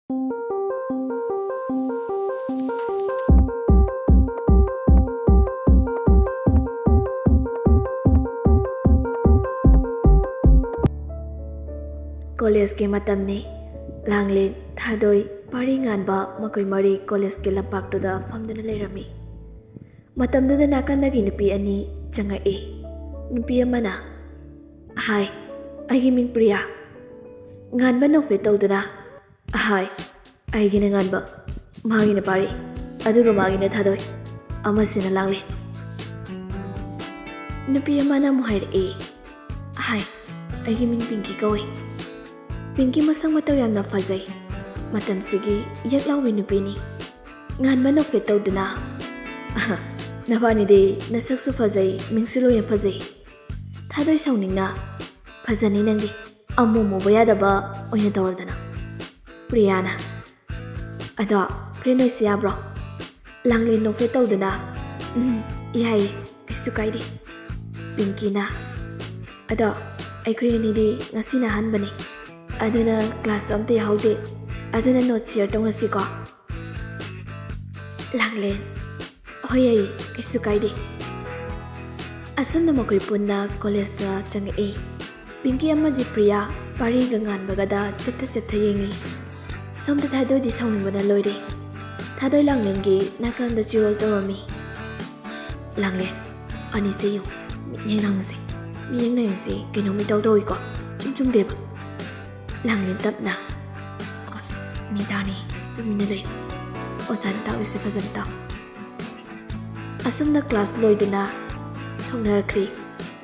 College ke matamni Langlin Thadoi Pari nganba makoi mari college ke lampak tu da famdana leirami matam du da nakandagi nupi ani changa e nupi amana hai aigi ming Priya nganba no fe tawdana hai aigi na nganba magi na Pari aduga magi na Thadoi amasina Langlin nupi amana muhair e hai aigi ming Pinky kawi Pinky masang mataw yamna fazay matam sige yaklawi nupini nganba no fe tawdana nabani de nasaksu fazay mingsulo yan fazay Thadoi sawningna fazani nangdi amu mo bayadaba oyna tawardana Priyana ado Prinoi siya bro Langlin no fe tawdana yai kaisu kaidi Pinky na ado aikoy ni di ngasina hanbani aduna class amte yahaude aduna note share tawna siko Langlin hoyai kaisu kaide asamna makoi punna college da changa e Pinky amadi Priya Pari ga nganbagada chatha yengi somda Thadoi di sawningbana loire Thadoi Langlin gi nakanda chirol tawami Langlin ani seyo yenangse miyengnayense kenomi tawdoi ko chum deba Langlin tapna os midani tuminalay o sana tao isi fazan tao asam na class loiduna thongnarakri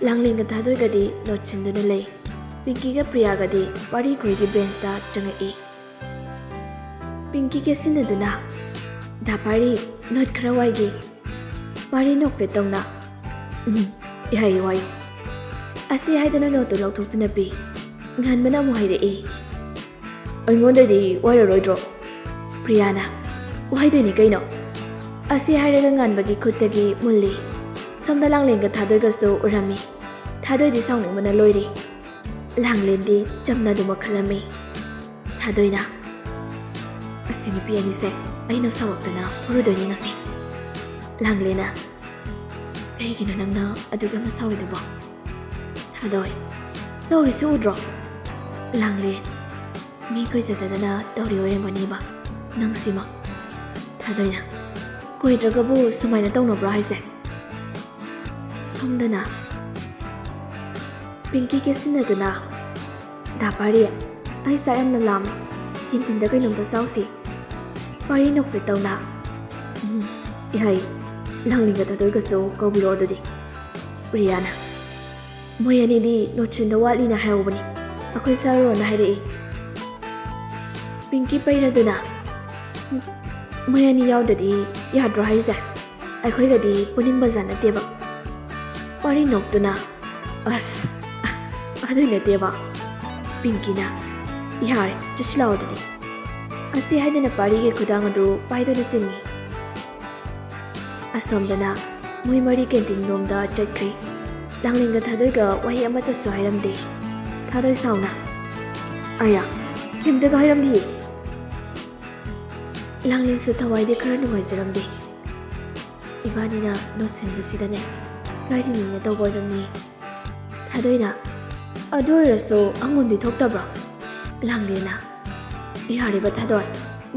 Langlin ga Thadoi gadi notchinduna lay Pinky ga Priya gadi Pari khoi gi bench da changa e Pinky ke sinaduna da Pari not khrawai gi Pari no fe tawna ihai wai asi haidana no to lokthokna pi nganbana mu haire e aingondadi wararoidro Priyana waidoni kaino asi hairaga nganbagi khutagi mulli somda Langlin ga Thadoi ga so urami Thadoi di sawningmana loiri Langlin di chamna duma khalami Thadoi na asi nupi ani se aina sawaktana purudoni ngasi Langlin na kaigino nangna aduga ma sawriduba Thadoi Tauri su udro Langlin mi koi zadadana tauri oirengoni ba nang sima Thadoi na koi dragabu sumaina tawna bra haise somdana Pinky ke sinadana da Pari ai sa yamna lami kintinda kai nomta sausi Pari no fe tawna ihai Langlin ga Thadoi ga so kawbiro adudi Priyana moyani di nochinda wali na hayobani akoy saro na haire Pinky pairaduna moyani yaudadi yadro haise akoy gadi puning bazana teba Pari noktuna as adui na teba Pinky na yare chishla odadi asi haidana Pari ge khudang adu paidana singi asomdana moi mari canteen nomda chakri Langlin ga Thadoi ga wahi amata so hairamde Thadoi sauna aya kimda ga hairamdi Langlin se thawai de khara nungai jaramde ibani na no sin bisidane gari ni na tawboi ramni Thadoi na adoi rasto angondi thoktabra Langlin na ihari ba Thadoi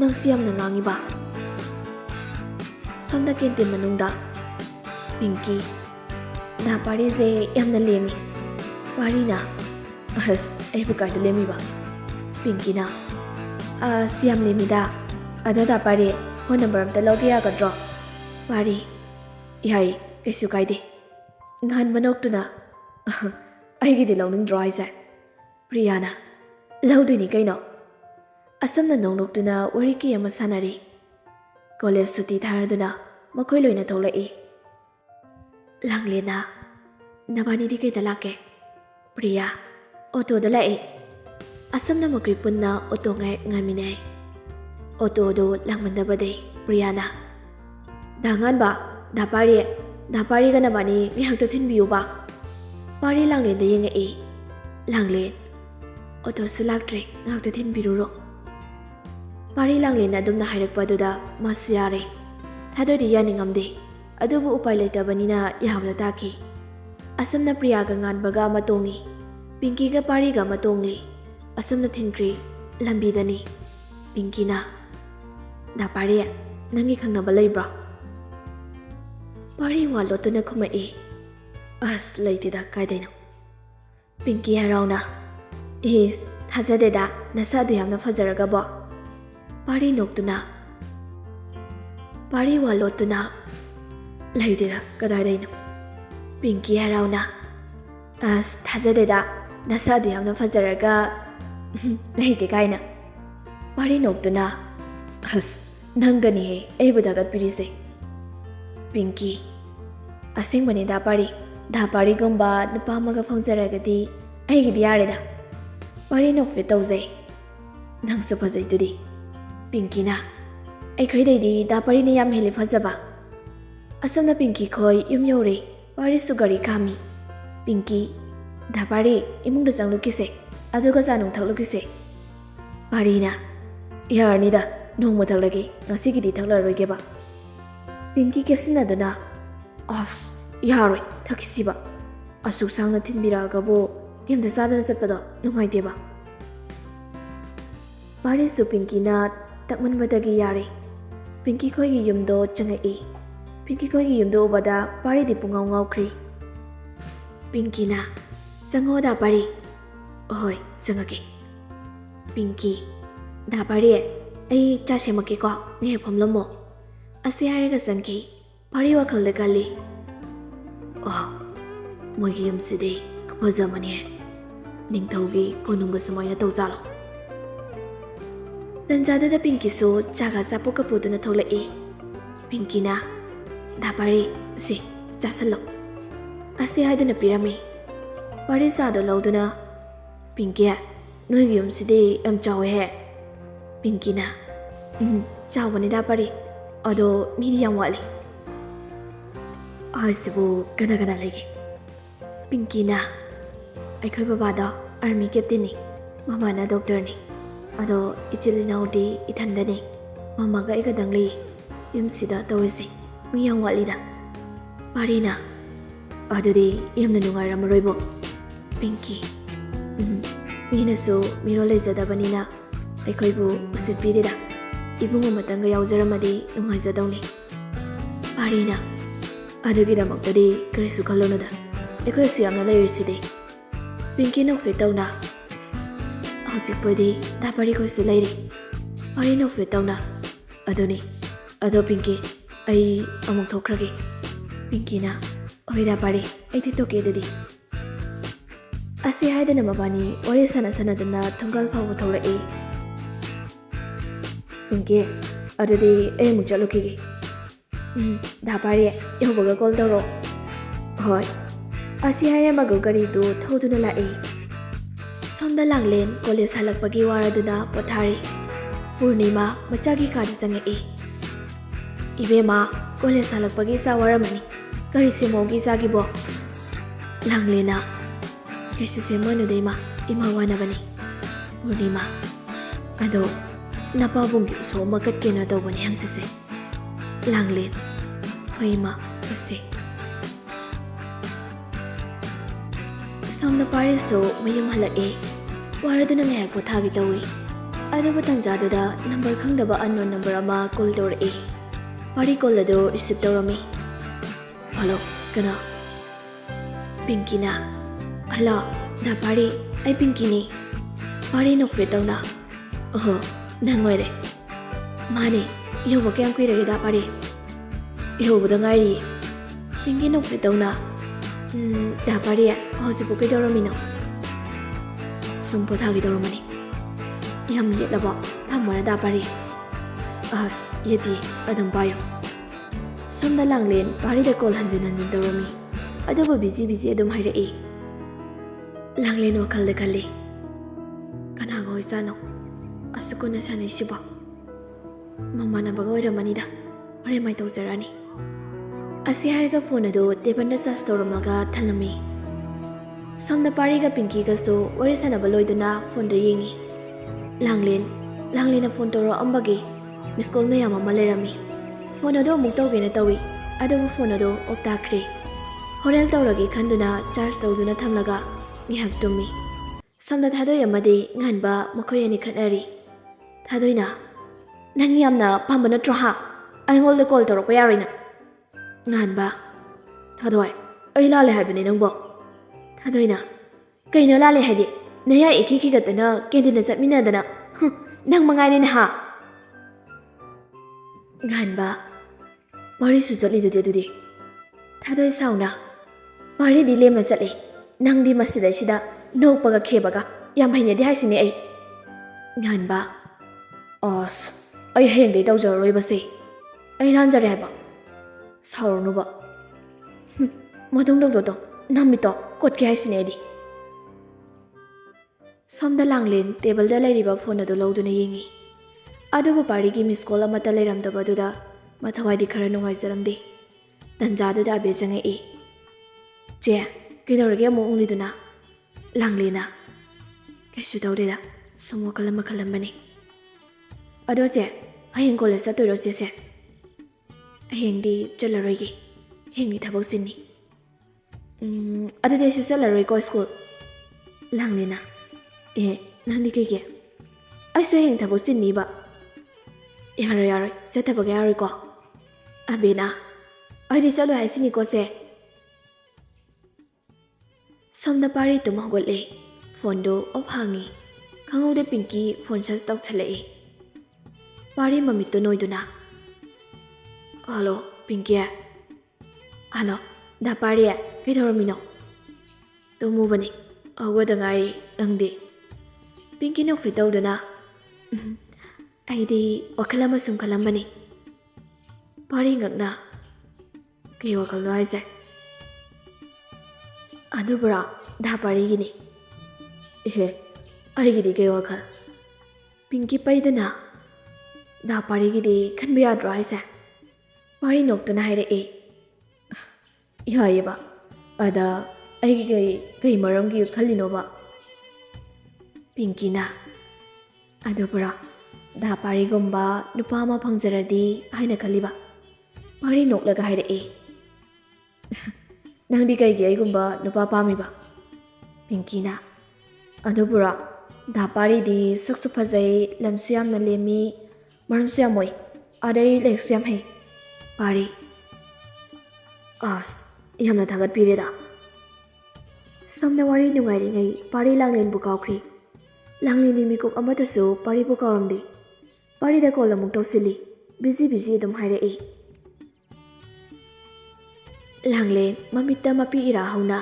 nang siam na ngangi ba somda canteen manungda Pinky da Pari se yamna lemi Pari na as ai bukai da lemi ba Pinky na siam lemi da adada Pari phone number amta logya gadro Pari ihai kaisu kaide ngan manok tuna ai gi de lawning dry sa Priyana lawdini kaino asamna nongnok tuna wari ki ama sanari college suti tharaduna makoi loina tholai Langlin na nabani di kay dalake Priya auto dalai asam na makoi punna auto ngai ngaminai auto do langmanda bade Priya na dangan ba da Pari ga nabani ngihak to thin biu ba Pari Langlin de yenga Langlin auto sulak tre ngak to thin biru ro Pari langlena adumna hairakpaduda masu yare. Thadodi yaningamde. Adubu upai leitabanina yahabla taki. Asamna Priyaga nganbaga matongi. Pinky ga Pari ga matongli. Asamna thinkri lambidani. Pinky na. Da Pari nangi khangnaba leibra. Pari walotuna khumai. As leitida kaidaino. Pinky harauna. Is thazadeda nasadu yamna fazaraga bo. Pari noktuna. Pari walotuna. Leitida kadaidaino. Pinky harauna. As thazadeda nasadu yamna fazaraga. Leite kaina. Pari noktuna. As nangani he eibudagat pirise. Pinky. Asing bani da Pari gomba nupamaga fangjaragadi aigidi yareda. Pari no fitauze. Nang su fazai tudi. Pinky na. Aikhoidaidi da Pari ne yam heli fazaba. Asamna Pinky khoi yum yore. Pari su gari kami. Pinky. Da Pari imungda changlukise. Aduga janung thaklukise. Pari na. Yarni da nongma thaklage ngasigidi thaklarogeba. Pinky kesinaduna. As yaroi thakisiba. Asuk sangna thinbiragabo gemda sadana satpado nungaiteba. Pari su Pinky na takmanbadagi yare. Pinky khoigi yumdo changai. Pinky khoigi yumdo ubada Pari di pungaw ngawkri. Pinky na. Sango da Pari. Oi, sangake. Pinky. Da Pari ai cha semake ko nge phamlamo. Asi haraga sanki. Pari wakhalda kali. Oh, moigi yumsidi kapazamani. Ningthaugi konunga samoyna tawzalo. Tanjada Pinky so chaga chapu kapuduna tholai. Pinky na. Da Pari si chasalo. Asi haiduna pirami. Pari sado lauduna. Pinky noigi yumsidi am chawe he. Pinky na. Chawani da Pari. Ado midi yam wali. Aisibu gana lege. Pinky na. Aikhoi babada army captain ni. Mama na doctor ni. Ado ichilinaw di ithanda ni. Mama ga igadangli. Yumsida tawisi. Mi yam wali da. Pari na. Ado di yamna nungairamuroibo. Pinky. Mina so miro leizadabani na. Aikhoi bu usipiri da. Ibungo matanga yauzaramadi nungaizadawni. Pari na. Adugidamaktadi karisu khalonada. Aikhoisu yamna leiriside. Pinky no fitawna. Hojikpadi da Pari khoisu leiri. Pari no fitawna. Adoni. Ado Pinky. Ai amuk thokragi. Pinky na. Oi da Pari. Ai ti toke dadi. Asi haidana mabani wari sanadana thongal fawu tholai. Pinky. Adodi ai amuk chalukigi. Da Pari yaubaga call tawro. Hoi. Asi hairamaga gari du thoduna lai. Somda langlen college halakpagi waraduna pothari. Purnima machagi kadi changai. Ibema college halakpagi sawaramani. Kari semogi sagibo. Langlena. Kesu semonu deima ima wanabani. Purnima. Ado napabungi so makat kena tawbani hangsise. Langlen. Hoima ase. Somda Pari so mayum halak waraduna ngayak pothagi tawi. Adabu tanjadada number khangdaba unknown number ama call tawrai. Pari call ado receive tawrami. Hello, kana? Pinky na. Hello, da Pari, ai Pinky ni. Pari no fitawna. Oh, nangoire. Mane, yoba kyang kuirage da Pari. Yobada ngairi. Pinky no fitawna. Da Pari hojibu kaidoramino. Sum pothagi tawramani. Yam yetlaba thamara da Pari. As yeti adam payo. Somda langlen Pari da call hanjin tawrami. Adubu busy adum hairai. Langlen wakhalda khalli. Kana goi sano. Asukuna sanai siba. Mama na bagoiramani da. Ore mai tawjarani. Asi harga phone ado tebanda charge tawramaga thalami. Somda Pari ga Pinky ga so wari sanaba loiduna phone da yengi. Langlen ꯂꯥꯡꯂꯦꯟꯅ phone ꯇꯧꯔꯛꯑꯝꯕꯒꯤ miss call ꯃꯌꯥꯝ ꯑꯃ ꯂꯩꯔꯝꯃꯤ꯫ Phone ꯑꯗꯨ ꯑꯃꯨꯛ ꯇꯧꯒꯦꯅ ꯇꯧꯏ, ꯑꯗꯨꯕꯨ ꯐꯣꯟ ꯑꯗꯨ ꯑꯣꯐ ꯇꯥꯈ꯭ꯔꯦ꯫ ꯍꯣꯔꯦꯟ ꯇꯧꯔꯒꯦ ꯈꯟꯗꯨꯅ ꯆꯥꯔꯖ ꯇꯧꯗꯨꯅ ꯊꯝꯂꯒ ꯉꯥꯏꯍꯥꯛ ꯇꯨꯝꯃꯤ꯫ ꯁꯣꯝꯗ ꯊꯥꯗꯣꯏ ꯑꯃꯗꯤ ꯉꯥꯟꯕ ꯃꯈꯣꯏ ꯑꯅꯤ ꯈꯠꯅꯔꯤ꯫ ꯊꯥꯗꯣꯏꯅ, ꯅꯪ ꯌꯥꯝꯅ ꯄꯥꯝꯕ ꯅꯠꯇ꯭ꯔꯣ ꯍꯥ? ꯑꯩꯉꯣꯟꯗ ꯀꯣꯜ ꯇꯧꯔꯛꯄ ꯌꯥꯔꯣꯏꯅ꯫ ꯉꯥꯟꯕ, ꯊꯥꯗꯣꯏ, ꯑꯩ ꯂꯥꯜꯂꯦ ꯍꯥꯏꯕꯅꯦ ꯅꯪꯕꯣ꯫ ꯊꯥꯗꯣꯏꯅ, ꯀꯩꯅꯣ ꯂꯥꯜꯂꯦ ꯍꯥꯏꯗꯤ? ꯅꯌꯥ ꯏꯈꯤ ꯈꯤꯒꯠꯇꯅ ꯀꯦꯟꯇꯤꯟꯗ ꯆꯠꯃꯤꯟꯅꯗꯅ ꯅꯪ ꯃꯉꯥꯏꯔꯦꯅꯦ ꯍꯥ? ꯉꯥꯟꯕ, ꯋꯥꯔꯤꯁꯨ ꯆꯠꯂꯤꯗꯨꯗꯤ ꯑꯗꯨꯗꯤ꯫ ꯊꯥꯗꯣꯏ ꯁꯥꯎꯅ, ꯋꯥꯔꯤꯗꯤ ꯂꯦꯝꯅ ꯆꯠꯂꯤ, ꯅꯪꯗꯤ ꯃꯁꯤꯗꯩꯁꯤꯗ ꯅꯣꯛꯄꯒ ꯈꯦꯕꯒ ꯌꯥꯝ ꯍꯩꯅꯗꯦ ꯍꯥꯏꯁꯤꯅꯦ ꯑꯩ꯫ ꯉꯥꯟꯕ, ꯑꯁ, ꯑꯩ ꯍꯌꯦꯡꯗꯩ ꯇꯧꯖꯔꯔꯣꯏꯕꯁꯦ, ꯑꯩ ꯂꯥꯟꯖꯔꯦ ꯍꯥꯏꯕ, ꯁꯥꯎꯔꯅꯨꯕ꯫ ꯃꯇꯨꯡ ꯇꯧꯗꯣ ꯅꯃꯤꯠꯇꯣ ꯀꯣꯠꯀꯦ ꯍꯥꯏꯁꯤꯅꯦ ꯑꯩꯗꯤ꯫ ꯁꯣꯝꯗ ꯂꯥꯡꯂꯦꯟ ꯇꯦꯕꯜꯗ ꯂꯩꯔꯤꯕ ꯐꯣꯟ ꯑꯗꯨ ꯂꯧꯗꯨꯅ ꯌꯦꯡꯉꯤ꯫ ꯑꯗꯨꯕꯨ ꯄꯥꯔꯤꯒꯤ ꯃꯤꯁ ꯀꯣꯜ ꯑꯃꯠꯇ ꯂꯩꯔꯝꯗꯕꯗꯨꯗ ꯃꯊꯋꯥꯏꯗꯤ ꯈꯔ ꯅꯨꯡꯉꯥꯏꯖꯔꯝꯗꯦ꯫ ꯇꯟꯖꯥꯗꯨꯗ ꯑꯕꯦ ꯆꯪꯉꯛꯏ꯫ ꯆꯦ, ꯀꯩꯗꯧꯔꯒꯦ ꯑꯃꯨꯛ ꯎꯪꯂꯤꯗꯨꯅ? ꯂꯥꯡꯂꯦꯟꯅ, ꯀꯩꯁꯨ ꯇꯧꯗꯦꯗ, ꯁꯨꯝ ꯋꯥꯈꯜ ꯑꯃ ꯈꯜꯂꯝꯕꯅꯤ꯫ ꯑꯗꯣ ꯆꯦ, ꯍꯌꯦꯡ ꯀꯣꯂꯦꯖ ꯆꯠꯇꯣꯏꯔꯣ ꯆꯦꯁꯦ? ꯍꯌꯦꯡꯗꯤ ꯆꯠꯂꯔꯣꯏꯒꯦ, ꯍꯌꯦꯡꯗꯤ ꯊꯕꯛ ꯆꯤꯟꯅꯤ꯫ ꯑꯗꯨꯗꯤ ꯑꯩꯁꯨ ꯆꯠꯂꯔꯣꯏꯀꯣ ꯁ꯭ꯀꯨꯜ꯫ ꯂꯥꯡꯂꯦꯟꯅ, ꯅꯪꯗꯤ ꯀꯩꯒꯤ? ꯑꯩꯁꯨ ꯍꯌꯦꯡ ꯊꯕꯛ ꯆꯤꯟꯅꯤꯕ꯫ ꯌꯥꯔꯣꯏ ꯌꯥꯔꯣꯏ, ꯆꯠꯇꯕꯒ ꯌꯥꯔꯣꯏꯀꯣ꯫ ꯑꯕꯦꯅ, ꯑꯩꯗꯤ ꯆꯠꯂꯣꯏ ꯍꯥꯏꯁꯤꯅꯤꯀꯣ ꯆꯦ꯫ ꯁꯣꯝꯗ ꯄꯥꯔꯤ ꯇꯨꯝ ꯍꯧꯒꯠꯂꯦ꯫ ꯐꯣꯟꯗꯨ ꯑꯣꯐ ꯍꯥꯡꯉꯤ꯫ ꯈꯪꯍꯧꯗꯦ ꯄꯤꯡꯀꯤ ꯐꯣꯟ ꯁꯔꯆ ꯇꯧꯁꯜꯂꯛꯏ꯫ ꯄꯥꯔꯤ ꯃꯃꯤꯠꯇꯨ ꯅꯣꯏꯗꯨꯅ, ꯍꯜꯂꯣ ꯄꯤꯡꯀꯤ? ꯍꯜꯂꯣ ꯗꯥ ꯄꯥꯔꯤ, ꯀꯩꯗꯧꯔꯝꯃꯤꯅꯣ? ꯇꯨꯝꯃꯨꯕꯅꯤ, ꯍꯧꯒꯠꯇ ꯉꯥꯏꯔꯤ, ꯅꯪꯗꯤ? ꯄꯤꯡꯀꯤ ꯅꯣꯛꯐꯦꯠ ꯇꯧꯗꯨꯅ, ꯑꯩꯗꯤ ꯋꯥꯈꯜ ꯑꯃ ꯁꯨꯝ ꯈꯜꯂꯝꯕꯅꯤ꯫ ꯄꯥꯔꯤ ꯉꯛꯅ, ꯀꯩ ꯋꯥꯈꯜꯅꯣ ꯍꯥꯏꯁꯦ? ꯑꯗꯨꯕꯨꯔꯣ ꯗꯥ ꯄꯥꯔꯤꯒꯤꯅꯤ꯫ ꯑꯩꯒꯤꯗꯤ ꯀꯩ ꯋꯥꯈꯜ? ꯄꯤꯡꯀꯤ ꯄꯩꯗꯨꯅ, ꯗꯥ ꯄꯥꯔꯤꯒꯤꯗꯤ ꯈꯟꯕ ꯌꯥꯗ꯭ꯔꯣ ꯍꯥꯏꯁꯦ? ꯄꯥꯔꯤ ꯅꯣꯛꯇꯨꯅ ꯍꯥꯏꯔꯛꯏ꯫ ꯌꯥꯏꯌꯦꯕ, ꯑꯗ ꯑꯩꯒꯤ ꯀꯩ ꯃꯔꯝꯒꯤ ꯈꯜꯂꯤꯅꯣꯕ? ꯄꯤꯡꯀꯤꯅ, ꯑꯗꯨꯕꯨꯔꯣ ꯗꯥ ꯄꯥꯔꯤꯒꯨꯝꯕ ꯅꯨꯄꯥ ꯑꯃ ꯐꯪꯖꯔꯗꯤ ꯍꯥꯏꯅ ꯈꯜꯂꯤꯕ꯫ ꯄꯥꯔꯤ ꯅꯣꯛꯂꯒ ꯍꯥꯏꯔꯛꯏ꯫ ꯅꯪꯗꯤ ꯀꯩꯒꯤ ꯑꯩꯒꯨꯝꯕ ꯅꯨꯄꯥ ꯄꯥꯝꯃꯤꯕ? ꯄꯤꯡꯀꯤꯅ, ꯑꯗꯨꯕꯨꯔꯣ ꯗꯥ ꯄꯥꯔꯤꯗꯤ ꯁꯛꯁꯨ ꯐꯖꯩ, ꯂꯝꯁꯨ ꯌꯥꯝꯅ ꯂꯦꯝꯃꯤ, ꯃꯔꯝꯁꯨ ꯌꯥꯝ ꯑꯣꯏ, ꯑꯗꯩ ꯂꯥꯏꯔꯤꯛꯁꯨ ꯌꯥꯝ ꯍꯩ꯫ ꯄꯥꯔꯤ, ꯑꯁ, ꯌꯥꯝꯅ ꯊꯥꯒꯠꯄꯤꯔꯦꯗ꯫ ꯁꯣꯝꯗ ꯋꯥꯔꯤ ꯅꯨꯡꯉꯥꯏꯔꯤꯉꯩ ꯄꯥꯔꯤ ꯂꯥꯡꯂꯦꯟꯕꯨ ꯀꯥꯎꯈ꯭ꯔꯤ꯫ ꯂꯥꯡꯂꯦꯟꯒꯤ ꯃꯤꯀꯨꯞ ꯑꯃꯠꯇꯁꯨ ꯄꯥꯔꯤꯕꯨ ꯀꯥꯎꯔꯝꯗꯦ꯫ ꯄꯥꯔꯤꯗ ꯀꯣꯜ ꯑꯃꯨꯛ ꯇꯧꯁꯤꯜꯂꯤ꯫ ꯕꯤꯖꯤ ꯑꯗꯨꯝ ꯍꯥꯏꯔꯛꯏ꯫ ꯂꯥꯡꯂꯦꯟ ꯃꯃꯤꯠꯇ ꯃꯄꯤ ꯏꯔꯥ ꯍꯧꯅ,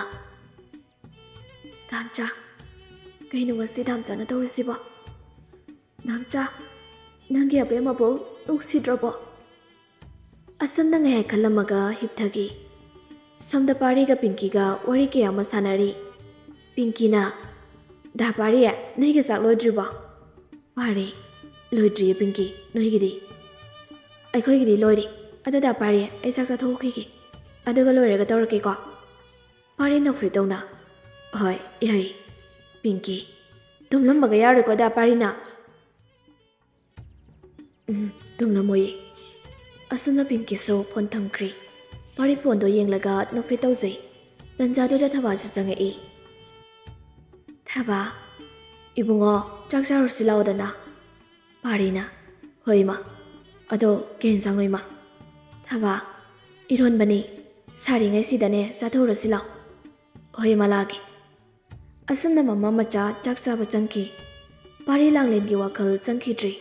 ꯗꯥꯝꯆꯥ, ꯀꯩꯅꯣ ꯉꯁꯤ ꯗꯥꯝꯆꯥꯅ ꯇꯧꯔꯤꯁꯤꯕꯣ? ꯗꯥꯝꯆꯥ, ꯅꯪꯒꯤ ꯑꯕꯦꯝꯃꯕꯨ ꯅꯨꯡꯁꯤꯗ꯭ꯔꯕꯣ? ꯑꯁꯨꯝꯅ ꯉꯥꯏꯍꯥꯛ ꯈꯜꯂꯝꯃꯒ ꯍꯤꯞꯊꯈꯤ꯫ ꯁꯣꯝꯗ ꯄꯥꯔꯤꯒ ꯄꯤꯡꯀꯤꯒ ꯋꯥꯔꯤ ꯀꯌꯥ ꯑꯃ ꯁꯥꯟꯅꯔꯤ꯫ ꯄꯤꯡꯀꯤꯅ, ꯗꯥ ꯄꯥꯔꯤ, ꯅꯣꯏꯒꯤ ꯆꯥꯛ ꯂꯣꯏꯗ꯭ꯔꯤꯕꯣ? ꯄꯥꯔꯤ, ꯂꯣꯏꯗ꯭ꯔꯤꯌꯦ ꯄꯤꯡꯀꯤ, ꯅꯣꯏꯒꯤꯗꯤ? ꯑꯩꯈꯣꯏꯒꯤꯗꯤ ꯂꯣꯏꯔꯦ꯫ ꯑꯗꯣ ꯗꯥ ꯄꯥꯔꯤ, ꯑꯩ ꯆꯥꯛ ꯆꯥꯊꯣꯛꯈꯤꯒꯦ, ꯑꯗꯨꯒ ꯂꯣꯏꯔꯒ ꯇꯧꯔꯛꯀꯦꯀꯣ꯫ ꯄꯥꯔꯤ ꯅꯣꯛꯐꯦꯠ ꯇꯧꯅ, ꯍꯣꯏ ꯌꯥꯏ꯫ ꯄꯤꯡꯀꯤ, ꯇꯨꯝꯂꯝꯕꯒ ꯌꯥꯔꯣꯏꯀꯣ ꯗꯥ ꯄꯥꯔꯤꯅ? ꯇꯨꯝꯂꯝꯃꯣꯏꯌꯦ꯫ ꯑꯁꯨꯝꯅ ꯄꯤꯡꯀꯤꯁꯨ ꯐꯣꯟ ꯊꯝꯈ꯭ꯔꯤ꯫ ꯄꯥꯔꯤ ꯐꯣꯟꯗꯣ ꯌꯦꯡꯂꯒ ꯅꯣꯛꯐꯦꯠ ꯇꯧꯖꯩ꯫ ꯇꯟꯖꯥꯗꯨꯗ ꯊꯕꯥꯁꯨ ꯆꯪꯉꯛꯏ꯫ ꯊꯕꯥ, ꯏꯕꯨꯡꯉꯣ, ꯆꯥꯛ ꯆꯥꯔꯨꯁꯤ ꯂꯥꯎꯗꯅ꯫ ꯄꯥꯔꯤꯅ, ꯍꯣꯏ ꯏꯃꯥ, ꯑꯗꯣ ꯀꯩ ꯌꯦꯟꯁꯥꯡꯅꯣ ꯏꯃꯥ? ꯊꯕꯥ, ꯏꯔꯣꯟꯕꯅꯤ, ꯁꯥꯔꯤꯉꯩꯁꯤꯗꯅꯦ ꯆꯥꯊꯣꯛꯎꯔꯁꯤ ꯂꯥꯎ꯫ ꯍꯣꯏ ꯏꯃꯥ, ꯂꯥꯛꯑꯒꯦ꯫ ꯑꯁꯨꯝꯅ ꯃꯃꯥ ꯃꯆꯥ ꯆꯥꯛ ꯆꯥꯕ ꯆꯪꯈꯤ꯫ ꯄꯥꯔꯤ ꯂꯥꯡꯂꯦꯟꯒꯤ ꯋꯥꯈꯜ ꯆꯪꯈꯤꯗ꯭ꯔꯤ꯫